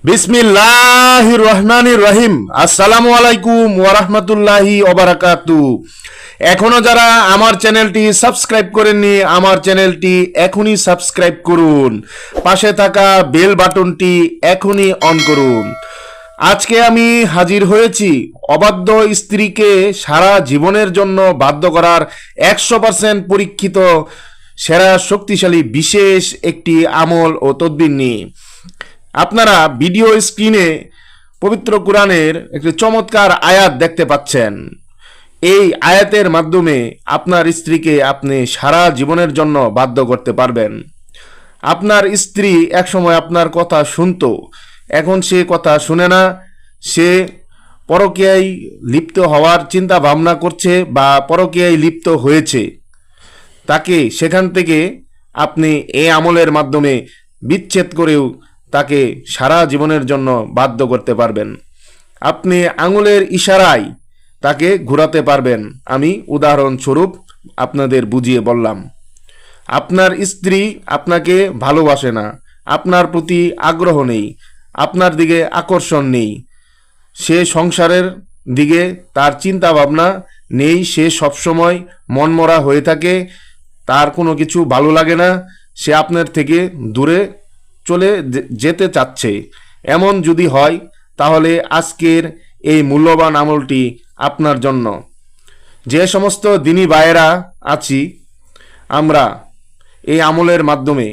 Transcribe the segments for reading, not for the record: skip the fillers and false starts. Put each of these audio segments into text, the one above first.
বিসমিল্লাহির রহমানির রহিম। আসসালামু আলাইকুম ওয়া রাহমাতুল্লাহি ওয়া বারাকাতুহু। এখনো যারা আমার চ্যানেলটি সাবস্ক্রাইব করেননি, আমার চ্যানেলটি এখনই সাবস্ক্রাইব করুন, পাশে থাকা বেল বাটনটি এখনই অন করুন। আজকে আমি হাজির হয়েছি অবাধ্য স্ত্রীকে সারা জীবনের জন্য বাধ্য করার 100% পরীক্ষিত সেরা শক্তিশালী বিশেষ একটি আমল ও তদবির নিয়ে। আপনারা ভিডিও স্ক্রিনে পবিত্র কোরআনের একটি চমৎকার আয়াত দেখতে পাচ্ছেন। এই আয়াতের মাধ্যমে আপনার স্ত্রীকে আপনি সারা জীবনের জন্য বাধ্য করতে পারবেন। আপনার স্ত্রী একসময় আপনার কথা শুনতো, এখন সে কথা শুনে না, সে পরকীয়ায় লিপ্ত হওয়ার চিন্তা ভাবনা করছে বা পরকীয়ায় লিপ্ত হয়েছে। তাকে সেখান থেকে আপনি এই আমলের মাধ্যমে বিচ্ছেদ করেও তাকে সারা জীবনের জন্য বাধ্য করতে পারবেন। আপনি আঙুলের ইশারায় তাকে ঘোরাতে পারবেন। আমি উদাহরণস্বরূপ আপনাদের বুঝিয়ে বললাম। আপনার স্ত্রী আপনাকে ভালোবাসে না, আপনার প্রতি আগ্রহ নেই, আপনার দিকে আকর্ষণ নেই, সে সংসারের দিকে তার চিন্তা ভাবনা নেই, সে সবসময় মনমরা হয়ে থাকে, তার কোনো কিছু ভালো লাগে না, সে আপনার থেকে দূরে চলে যেতে চাচ্ছে। এমন যদি হয় তাহলে আজকের এই মূল্যবান আমলটি আপনার জন্য। যে সমস্ত দিনী ভাইয়েরা আছি, আমরা এই আমলের মাধ্যমে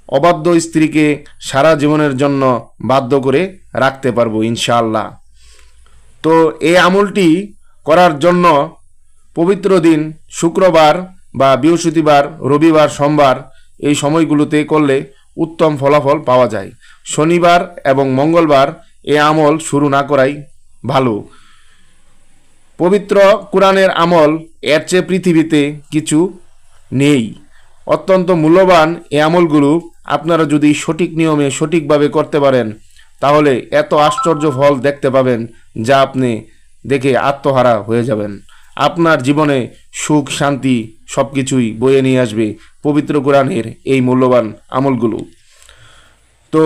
অবাধ্য স্ত্রীকে সারা জীবনের জন্য বাধ্য করে রাখতে পারবো ইনশাআল্লাহ। তো এই আমলটি করার জন্য পবিত্র দিন শুক্রবার বা বৃহস্পতিবার, রবিবার, সোমবার এই সময়গুলোতে করলে উত্তম ফলাফল পাওয়া যায়। শনিবার এবং মঙ্গলবার এ আমল শুরু না করাই ভালো। পবিত্র কোরআনের আমল এর চেয়ে পৃথিবীতে কিছু নেই। অত্যন্ত মূল্যবান এই আমলগুলো আপনারা যদি সঠিক নিয়মে সঠিকভাবে করতে পারেন তাহলে এত আশ্চর্য ফল দেখতে পাবেন যা আপনি দেখে আত্মহারা হয়ে যাবেন। আপনার জীবনে সুখ শান্তি সব কিছুই বয়ে নিয়ে আসবে পবিত্র কোরআনের এই মূল্যবান আমলগুলো। তো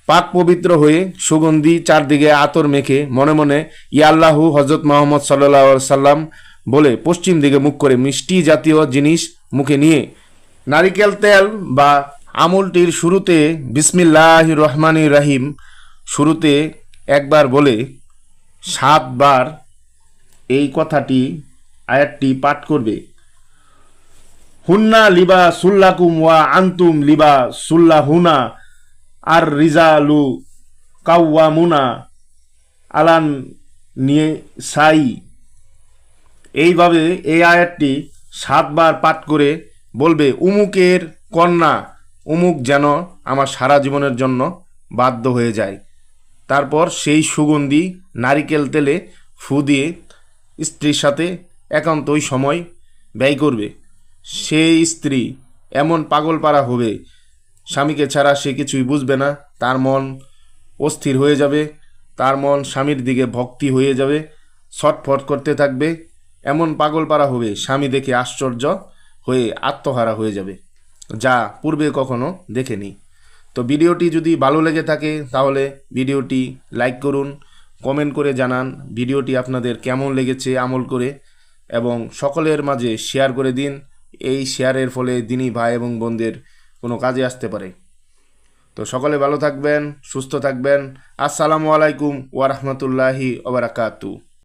পাক পবিত্র হয়ে সুগন্ধি চারদিকে আতর মেখে মনে মনে ইয়া আল্লাহু হযরত মুহাম্মদ সাল্লাল্লাহু আলাইহি সাল্লাম বলে পশ্চিম দিকে মুখ করে মিষ্টি জাতীয় জিনিস মুখে নিয়ে নারিকেল তেল বা আমলটির শুরুতে বিসমিল্লাহির রহমানির রহিম শুরুতে একবার বলে 7 বার এই কথাটি আয়াতটি পাঠ করবে। হুন্না লিবা সুল্লাকুম ওয়া আন্তুম লিবা সুল্লাহুনা আর রিজালু কাওয়ামুনা আলান নিয়ে সাই। এইভাবে এই আয়াতটি 7 বার পাঠ করে বলবে, উমুকের কন্যা উমুক যেন আমার সারা জীবনের জন্য বাধ্য হয়ে যায়। তারপর সেই সুগন্ধি নারিকেল তেলে ফু দিয়ে স্ত্রীর সাথে একান্তই সময় ব্যয় করবে। সেই স্ত্রী এমন পাগল পারা হবে, স্বামীকে ছাড়া সে কিছুই বুঝবে না, তার মন অস্থির হয়ে যাবে, তার মন স্বামীর দিকে ভক্তি হয়ে যাবে, ছটফট করতে থাকবে, এমন পাগল পারা হবে স্বামী দেখে আশ্চর্য হয়ে আত্মহারা হয়ে যাবে, যা পূর্বে কখনো দেখেনি। তো ভিডিওটি যদি ভালো লেগে থাকে তাহলে ভিডিওটি লাইক করুন, কমেন্ট করে জানান ভিডিওটি আপনাদের কেমন লেগেছে আমল করে, এবং সকলের মাঝে শেয়ার করে দিন। এই শেয়ারের ফলে দিনী ভাই এবং বোনদের কোনো কাজে আসতে পারে। তো সকলে ভালো থাকবেন, সুস্থ থাকবেন। আসসালামু আলাইকুম ওয়া রাহমাতুল্লাহি ওয়া বারাকাতুহু।